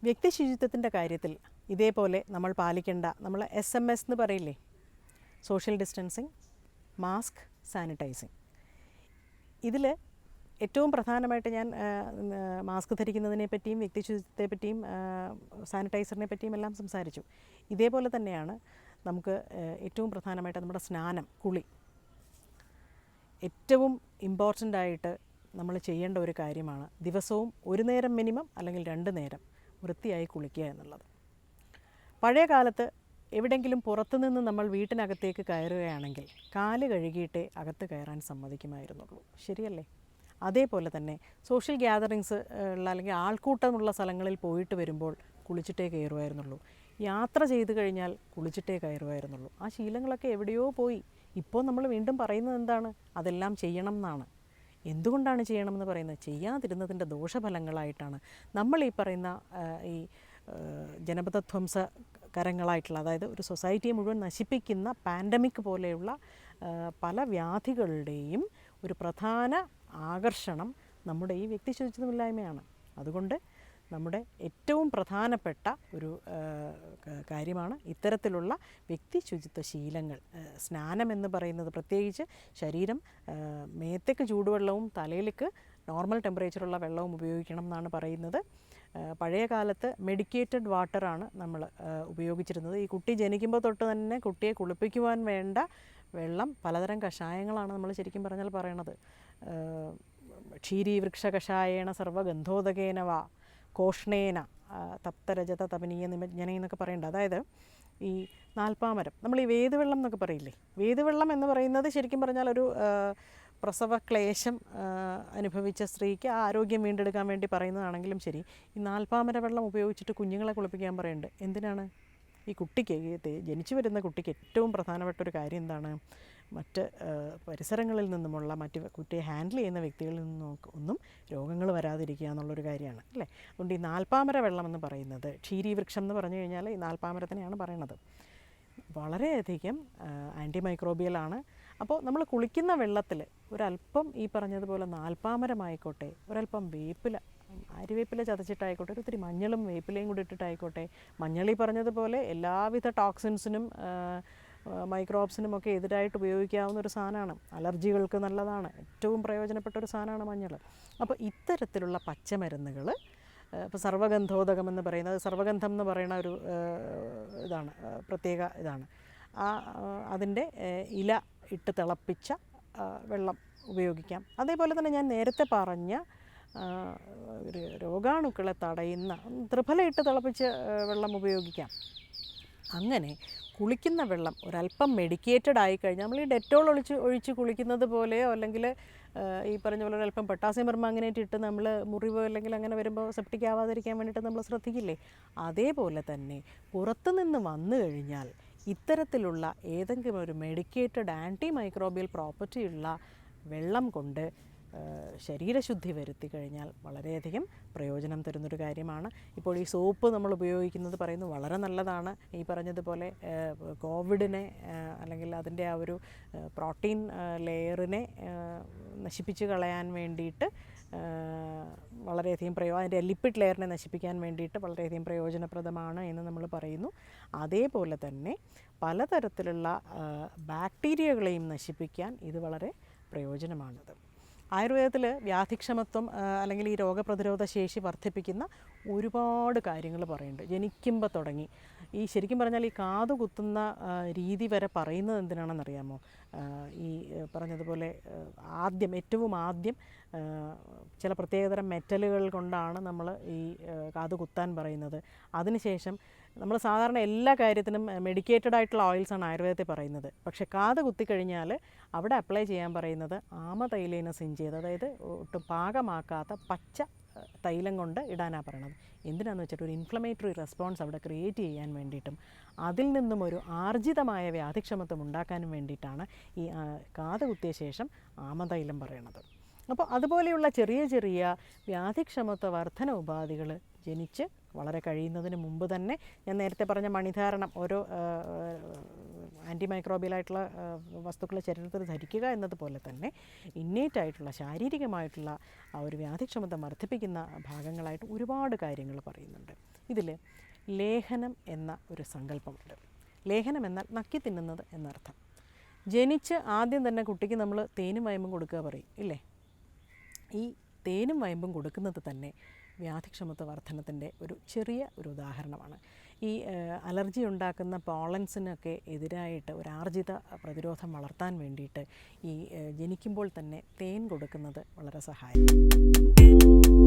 വ്യക്തി ശുചിത്വത്തിൻ്റെ കാര്യത്തിൽ ഇതേപോലെ നമ്മൾ പാലിക്കേണ്ട നമ്മൾ SMS എന്ന് പറയില്ലേ, സോഷ്യൽ ഡിസ്റ്റൻസിങ്, മാസ്ക്, സാനിറ്റൈസിങ്. ഇതിൽ ഏറ്റവും പ്രധാനമായിട്ട് ഞാൻ മാസ്ക് ധരിക്കുന്നതിനെ പറ്റിയും വ്യക്തി ശുചിത്വത്തെ പറ്റിയും സാനിറ്റൈസറിനെ പറ്റിയും എല്ലാം സംസാരിച്ചു. ഇതേപോലെ തന്നെയാണ് നമുക്ക് ഏറ്റവും പ്രധാനമായിട്ട് നമ്മുടെ സ്നാനം, കുളി ഏറ്റവും ഇമ്പോർട്ടൻ്റ് ആയിട്ട് നമ്മൾ ചെയ്യേണ്ട ഒരു കാര്യമാണ്. ദിവസവും ഒരു നേരം മിനിമം അല്ലെങ്കിൽ 2 നേരം വൃത്തിയായി കുളിക്കുക എന്നുള്ളത്. പഴയ കാലത്ത് എവിടെയെങ്കിലും പുറത്തുനിന്ന് നമ്മൾ വീട്ടിനകത്തേക്ക് കയറുകയാണെങ്കിൽ കാല് കഴുകിയിട്ടേ അകത്ത് കയറാൻ സമ്മതിക്കുമായിരുന്നുള്ളൂ, ശരിയല്ലേ? അതേപോലെ തന്നെ സോഷ്യൽ ഗ്യാതറിങ്സ് ഉള്ള അല്ലെങ്കിൽ ആൾക്കൂട്ടമുള്ള സ്ഥലങ്ങളിൽ പോയിട്ട് വരുമ്പോൾ കുളിച്ചിട്ടേ കയറുമായിരുന്നുള്ളൂ. യാത്ര ചെയ്ത് കഴിഞ്ഞാൽ കുളിച്ചിട്ടേ കയറുമായിരുന്നുള്ളൂ. ആ ശീലങ്ങളൊക്കെ എവിടെയോ പോയി. ഇപ്പോൾ നമ്മൾ വീണ്ടും പറയുന്നത് എന്താണ്? അതെല്ലാം ചെയ്യണം എന്നാണ്. എന്തുകൊണ്ടാണ് ചെയ്യണമെന്ന് പറയുന്നത്? ചെയ്യാതിരുന്നതിൻ്റെ ദോഷഫലങ്ങളായിട്ടാണ് നമ്മൾ ഈ പറയുന്ന ഈ ജനപദധ്വംസകരങ്ങളായിട്ടുള്ള, അതായത് ഒരു സൊസൈറ്റിയെ മുഴുവൻ നശിപ്പിക്കുന്ന പാൻഡമിക് പോലെയുള്ള പല വ്യാധികളുടെയും ഒരു പ്രധാന ആകർഷണം നമ്മുടെ ഈ വ്യക്തി ശുചിത്വമില്ലായ്മയാണ്. അതുകൊണ്ട് നമ്മുടെ ഏറ്റവും പ്രധാനപ്പെട്ട ഒരു കാര്യമാണ് ഇത്തരത്തിലുള്ള വ്യക്തി ശുചിത്വ ശീലങ്ങൾ. സ്നാനം എന്ന് പറയുന്നത് പ്രത്യേകിച്ച് ശരീരം മേത്തേക്ക് ചൂടുവെള്ളവും തലയിലേക്ക് നോർമൽ ടെമ്പറേച്ചറുള്ള വെള്ളവും ഉപയോഗിക്കണം എന്നാണ് പറയുന്നത്. പഴയ കാലത്ത് മെഡിക്കേറ്റഡ് വാട്ടറാണ് നമ്മൾ ഉപയോഗിച്ചിരുന്നത്. ഈ കുട്ടി ജനിക്കുമ്പോൾ തൊട്ട് തന്നെ കുട്ടിയെ കുളിപ്പിക്കുവാൻ വേണ്ട വെള്ളം പലതരം കഷായങ്ങളാണ് നമ്മൾ ശരിക്കും പറഞ്ഞാൽ പറയണത്. ക്ഷീരീ വൃക്ഷ കഷായേണ സർവ്വഗന്ധോദകേന വാ കോഷ്ണേന തപ്തരജത തപനീയ നിമജ്ഞന എന്നൊക്കെ പറയേണ്ട. അതായത് ഈ നാൽപ്പാമരം, നമ്മൾ ഈ വേദവെള്ളം എന്നൊക്കെ പറയില്ലേ, വേദവെള്ളം എന്ന് പറയുന്നത് ശരിക്കും പറഞ്ഞാൽ ഒരു പ്രസവ ക്ലേശം അനുഭവിച്ച സ്ത്രീക്ക് ആ ആരോഗ്യം വീണ്ടെടുക്കാൻ വേണ്ടി പറയുന്നതാണെങ്കിലും ശരി, ഈ നാൽപ്പാമര വെള്ളം ഉപയോഗിച്ചിട്ട് കുഞ്ഞുങ്ങളെ കുളിപ്പിക്കാൻ പറയുന്നുണ്ട്. എന്തിനാണ്? ഈ കുട്ടിക്ക്, ജനിച്ചു വരുന്ന കുട്ടിക്ക് ഏറ്റവും പ്രധാനപ്പെട്ട ഒരു കാര്യം എന്താണ്? മറ്റ് പരിസരങ്ങളിൽ നിന്നുമുള്ള മറ്റ് കുട്ടിയെ ഹാൻഡിൽ ചെയ്യുന്ന വ്യക്തികളിൽ നിന്നും ഒന്നും രോഗങ്ങൾ വരാതിരിക്കുക എന്നുള്ളൊരു കാര്യമാണ്, അല്ലേ? അതുകൊണ്ട് ഈ നാൽപ്പാമര വെള്ളം എന്ന് പറയുന്നത്, ക്ഷീരീവൃക്ഷം എന്ന് പറഞ്ഞു കഴിഞ്ഞാൽ ഈ നാൽപ്പാമരത്തിനെയാണ് പറയണത്. വളരെയധികം ആൻറ്റിമൈക്രോബിയലാണ്. അപ്പോൾ നമ്മൾ കുളിക്കുന്ന വെള്ളത്തിൽ ഒരല്പം ഈ പറഞ്ഞതുപോലെ നാൽപ്പാമരമായിക്കോട്ടെ, ഒരല്പം വേപ്പില, അരിവേപ്പില ചതച്ചിട്ടായിക്കോട്ടെ, ഒത്തിരി മഞ്ഞളും വേപ്പിലയും കൂടി ഇട്ടിട്ടായിക്കോട്ടെ. മഞ്ഞൾ ഈ പറഞ്ഞതുപോലെ എല്ലാവിധ ടോക്സിൻസിനും മൈക്രോബ്സിനും ഒക്കെ എതിരായിട്ട് ഉപയോഗിക്കാവുന്ന ഒരു സാധനമാണ്. അലർജികൾക്ക് നല്ലതാണ്. ഏറ്റവും പ്രയോജനപ്പെട്ട ഒരു സാധനമാണ് മഞ്ഞൾ. അപ്പോൾ ഇത്തരത്തിലുള്ള പച്ചമരുന്നുകൾ, ഇപ്പോൾ സർവ്വഗന്ധോദകം എന്ന് പറയുന്നത്, സർവ്വഗന്ധം എന്ന് പറയുന്ന ഒരു ഇതാണ്, പ്രത്യേക ഇതാണ്. അതിൻ്റെ ഇല ഇട്ട് തിളപ്പിച്ച വെള്ളം ഉപയോഗിക്കാം. അതേപോലെ തന്നെ ഞാൻ നേരത്തെ പറഞ്ഞ രോഗാണുക്കളെ തടയുന്ന ത്രിഫല ഇട്ട് തിളപ്പിച്ച് വെള്ളം ഉപയോഗിക്കാം. അങ്ങനെ കുളിക്കുന്ന വെള്ളം ഒരല്പം മെഡിക്കേറ്റഡ് ആയിക്കഴിഞ്ഞാൽ, നമ്മൾ ഈ ഡെറ്റോൾ ഒഴിച്ച് കുളിക്കുന്നത് പോലെയോ അല്ലെങ്കിൽ ഈ പറഞ്ഞ പോലെ ഒരല്പം പൊട്ടാസ്യം പെർമാംഗനേറ്റ് ഇട്ട് നമ്മൾ മുറിവോ അല്ലെങ്കിൽ അങ്ങനെ വരുമ്പോൾ സെപ്റ്റിക് ആവാതിരിക്കാൻ വേണ്ടിയിട്ട് നമ്മൾ ശ്രദ്ധിക്കില്ലേ, അതേപോലെ തന്നെ പുറത്തുനിന്ന് വന്നു കഴിഞ്ഞാൽ ഇത്തരത്തിലുള്ള ഏതെങ്കിലും ഒരു മെഡിക്കേറ്റഡ് ആൻറ്റി മൈക്രോബിയൽ പ്രോപ്പർട്ടി ഉള്ള വെള്ളം കൊണ്ട് ശരീരശുദ്ധി വരുത്തി കഴിഞ്ഞാൽ വളരെയധികം പ്രയോജനം തരുന്നൊരു കാര്യമാണ്. ഇപ്പോൾ ഈ സോപ്പ് നമ്മൾ ഉപയോഗിക്കുന്നത് പറയുന്നു വളരെ നല്ലതാണ്. ഈ പറഞ്ഞതുപോലെ കോവിഡിനെ അല്ലെങ്കിൽ അതിൻ്റെ ആ ഒരു പ്രോട്ടീൻ ലെയറിനെ നശിപ്പിച്ച് കളയാൻ വേണ്ടിയിട്ട് വളരെയധികം അതിൻ്റെ ലിപ്പിഡ് ലെയറിനെ നശിപ്പിക്കാൻ വേണ്ടിയിട്ട് വളരെയധികം പ്രയോജനപ്രദമാണ് എന്ന് നമ്മൾ പറയുന്നു. അതേപോലെ തന്നെ പലതരത്തിലുള്ള ബാക്ടീരിയകളെയും നശിപ്പിക്കാൻ ഇത് വളരെ പ്രയോജനമാണിത്. ആയുർവേദത്തിൽ വ്യാധിക്ഷമത്വം അല്ലെങ്കിൽ ഈ രോഗപ്രതിരോധ ശേഷി വർദ്ധിപ്പിക്കുന്ന ഒരുപാട് കാര്യങ്ങൾ പറയുന്നുണ്ട്. ജനിക്കുമ്പോൾ തുടങ്ങി ഈ ശരിക്കും പറഞ്ഞാൽ ഈ കാതു കുത്തുന്ന രീതി വരെ പറയുന്നത് എന്തിനാണെന്നറിയാമോ? ഈ പറഞ്ഞതുപോലെ ഏറ്റവും ആദ്യം ചില പ്രത്യേകതരം മെറ്റലുകൾ കൊണ്ടാണ് നമ്മൾ ഈ കാതു കുത്താൻ പറയുന്നത്. അതിനുശേഷം നമ്മൾ സാധാരണ എല്ലാ കാര്യത്തിനും മെഡിക്കേറ്റഡ് ആയിട്ടുള്ള ഓയിൽസാണ് ആയുർവേദത്തിൽ പറയുന്നത്. പക്ഷേ കാത് കുത്തിക്കഴിഞ്ഞാൽ അവിടെ അപ്ലൈ ചെയ്യാൻ പറയുന്നത് ആമതൈലേന സിഞ്ചിയത്, അതായത് ഒട്ടും പാകമാക്കാത്ത പച്ച തൈലം കൊണ്ട് ഇടാനാണ് പറയണത്. എന്തിനാണെന്ന് വെച്ചിട്ട് ഒരു ഇൻഫ്ലമേറ്ററി റെസ്പോൺസ് അവിടെ ക്രിയേറ്റ് ചെയ്യാൻ വേണ്ടിയിട്ടും അതിൽ നിന്നും ഒരു ആർജിതമായ വ്യാധിക്ഷമത്വം ഉണ്ടാക്കാനും വേണ്ടിയിട്ടാണ് ഈ കാത് കുത്തിയ ശേഷം ആമതൈലം പറയണത്. അപ്പോൾ അതുപോലെയുള്ള ചെറിയ ചെറിയ വ്യാധിക്ഷമത്വ വർധന ഉപാധികൾ ജനിച്ച് വളരെ കഴിയുന്നതിന് മുമ്പ് തന്നെ, ഞാൻ നേരത്തെ പറഞ്ഞ മണിധാരണം, ഓരോ ആൻറ്റിമൈക്രോബിയലായിട്ടുള്ള വസ്തുക്കൾ ശരീരത്തിൽ ധരിക്കുക എന്നതുപോലെ തന്നെ ഇന്നേറ്റായിട്ടുള്ള ശാരീരികമായിട്ടുള്ള ആ ഒരു വ്യാധിക്ഷമത വർദ്ധിപ്പിക്കുന്ന ഭാഗങ്ങളായിട്ട് ഒരുപാട് കാര്യങ്ങൾ പറയുന്നുണ്ട്. ഇതിൽ ലേഹനം എന്ന ഒരു സങ്കല്പമുണ്ട്. ലേഹനം എന്നാൽ നക്കി തിന്നുന്നത് എന്നർത്ഥം. ജനിച്ച് ആദ്യം തന്നെ കുട്ടിക്ക് നമ്മൾ തേനും വയമ്പും കൊടുക്കുക പറയും ഇല്ലേ? ഈ തേനും വയമ്പും കൊടുക്കുന്നത് തന്നെ വ്യാധിക്ഷമത്വ വർധനത്തിൻ്റെ ഒരു ചെറിയ ഒരു ഉദാഹരണമാണ്. ഈ അലർജി ഉണ്ടാക്കുന്ന പോളൻസിനൊക്കെ എതിരായിട്ട് ഒരു ആർജിത പ്രതിരോധം വളർത്താൻ വേണ്ടിയിട്ട് ഈ ജനിക്കുമ്പോൾ തന്നെ തേൻ കൊടുക്കുന്നത് വളരെ സഹായകമാണ്.